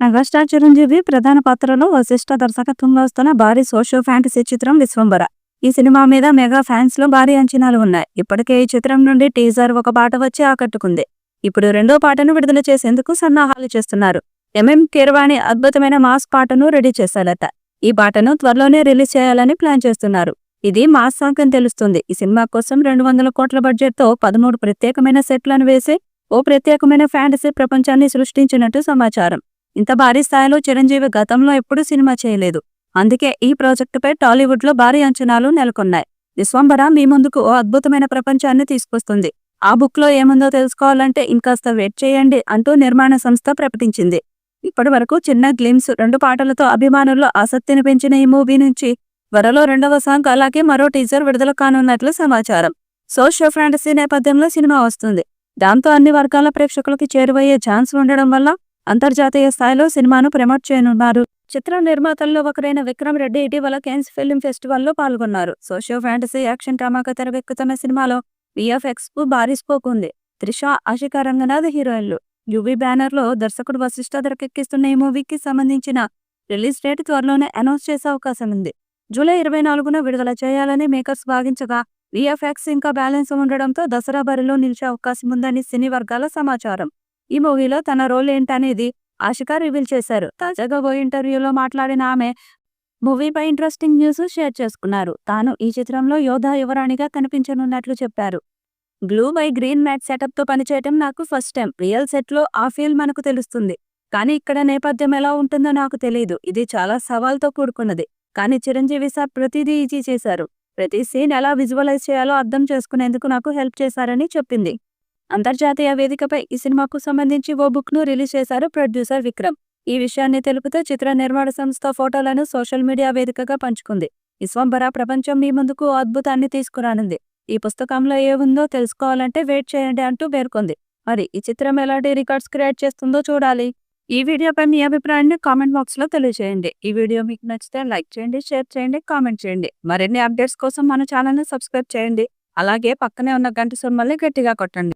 Megastar Chiranjeevi ప్రధాన పాత్రలో వశిష్ఠ దర్శకత్వంలో వస్తున్న భారీ సోషల్ ఫ్యాంటసీ చిత్రం విశ్వంబర. ఈ సినిమా మీద మెగా ఫ్యాన్స్ లో భారీ అంచనాలు ఉన్నాయి. ఇప్పటికే ఈ చిత్రం నుండి టీజర్ ఒక పాట వచ్చి ఆకట్టుకుంది. ఇప్పుడు రెండో పాటను విడుదల చేసేందుకు సన్నాహాలు చేస్తున్నారు. కీరవాణి అద్భుతమైన మాస్ పాటను రెడీ చేశారట. ఈ పాటను త్వరలోనే రిలీజ్ చేయాలని ప్లాన్ చేస్తున్నారు. ఇది మాస్ సాంగ్ అని తెలుస్తుంది. ఈ సినిమా కోసం 200 కోట్ల బడ్జెట్ తో 13 ప్రత్యేకమైన సెట్లను వేసి ఓ ప్రత్యేకమైన ఫ్యాంటసీ ప్రపంచాన్ని సృష్టించినట్టు సమాచారం. ఇంత భారీ స్థాయిలో చిరంజీవి గతంలో ఎప్పుడూ సినిమా చేయలేదు. అందుకే ఈ ప్రాజెక్టుపై టాలీవుడ్ లో భారీ అంచనాలు నెలకొన్నాయి. విశ్వంబర మీ ముందుకు ఓ అద్భుతమైన ప్రపంచాన్ని తీసుకొస్తుంది. ఆ బుక్ లో ఏముందో తెలుసుకోవాలంటే ఇంకాస్త వెయిట్ చేయండి అంటూ నిర్మాణ సంస్థ ప్రకటించింది. ఇప్పటి వరకు చిన్న గ్లిమ్స్ 2 పాటలతో అభిమానుల్లో ఆసక్తిని పెంచిన ఈ మూవీ నుంచి త్వరలో రెండవ సాంగ్ అలాగే మరో టీజర్ విడుదల కానున్నట్లు సమాచారం. సోషల్ ఫ్యాంటసీ నేపథ్యంలో సినిమా వస్తుంది. దాంతో అన్ని వర్గాల ప్రేక్షకులకి చేరువయ్యే ఛాన్స్ ఉండడం వల్ల అంతర్జాతీయ స్థాయిలో సినిమాను ప్రమోట్ చేయనున్నారు. చిత్ర నిర్మాతల్లో ఒకరైన విక్రమ్ రెడ్డి ఇటీవల కేన్స్ ఫిల్మ్ ఫెస్టివల్లో పాల్గొన్నారు. సోషల్ ఫ్యాంటసీ యాక్షన్ డ్రామాగా తెరకెక్కుతున్న సినిమాలో విఎఫ్ఎక్స్ కు భారీ స్కోప్ ఉంది. త్రిష, ఆశికా రంగనాథ్ హీరోయిన్లు. యువి బ్యానర్ లో దర్శకుడు వశిష్ఠ తెరకెక్కిస్తున్న ఈ మూవీకి సంబంధించిన రిలీజ్ డేట్ త్వరలోనే అనౌన్స్ చేసే అవకాశం ఉంది. జూలై 24న విడుదల చేయాలని మేకర్స్ భావించగా విఎఫ్ఎక్స్ ఇంకా బ్యాలెన్స్ ఉండడంతో దసరా బరిలో నిలిచే అవకాశం ఉందని సినీ వర్గాల సమాచారం. ఈ మూవీలో తన రోల్ ఏంటనేది ఆశికా రివీల్ చేశారు. తాజాగా ఓ ఇంటర్వ్యూలో మాట్లాడిన ఆమె మూవీపై ఇంట్రెస్టింగ్ న్యూస్ షేర్ చేసుకున్నారు. తాను ఈ చిత్రంలో యోధా యువరాణిగా కనిపించనున్నట్లు చెప్పారు. Blue by green matte setup తో పనిచేయటం నాకు ఫస్ట్ టైం. రియల్ సెట్ లో ఆ ఫీల్ మనకు తెలుస్తుంది. కానీ ఇక్కడ నేపథ్యం ఎలా ఉంటుందో నాకు తెలియదు. ఇది చాలా సవాల్తో కూడుకున్నది. కానీ చిరంజీవి సార్ ప్రతిదీ ఈజీ చేశారు. ప్రతి సీన్ ఎలా విజువలైజ్ చేయాలో అర్థం చేసుకునేందుకు నాకు హెల్ప్ చేశారని చెప్పింది. అంతర్జాతీయ వేదికపై ఈ సినిమాకు సంబంధించి ఓ బుక్ ను రిలీజ్ చేశారు ప్రొడ్యూసర్ విక్రమ్. ఈ విషయాన్ని తెలుపుతూ చిత్ర నిర్మాణ సంస్థ ఫోటోలను సోషల్ మీడియా వేదికగా పంచుకుంది. విశ్వంబర ప్రపంచం మీ ముందుకు ఓ అద్భుతాన్ని తీసుకురానుంది. ఈ పుస్తకంలో ఏముందో తెలుసుకోవాలంటే వెయిట్ చేయండి అంటూ పేర్కొంది. మరి ఈ చిత్రం ఎలాంటి రికార్డ్స్ క్రియేట్ చేస్తుందో చూడాలి. ఈ వీడియోపై మీ అభిప్రాయాన్ని కామెంట్ బాక్స్ లో తెలియజేయండి. ఈ వీడియో మీకు నచ్చితే లైక్ చేయండి, షేర్ చేయండి, కామెంట్ చేయండి. మరిన్ని అప్డేట్స్ కోసం మన ఛానల్ ని సబ్స్క్రైబ్ చేయండి. అలాగే పక్కనే ఉన్న గంట సింబల్ని గట్టిగా కొట్టండి.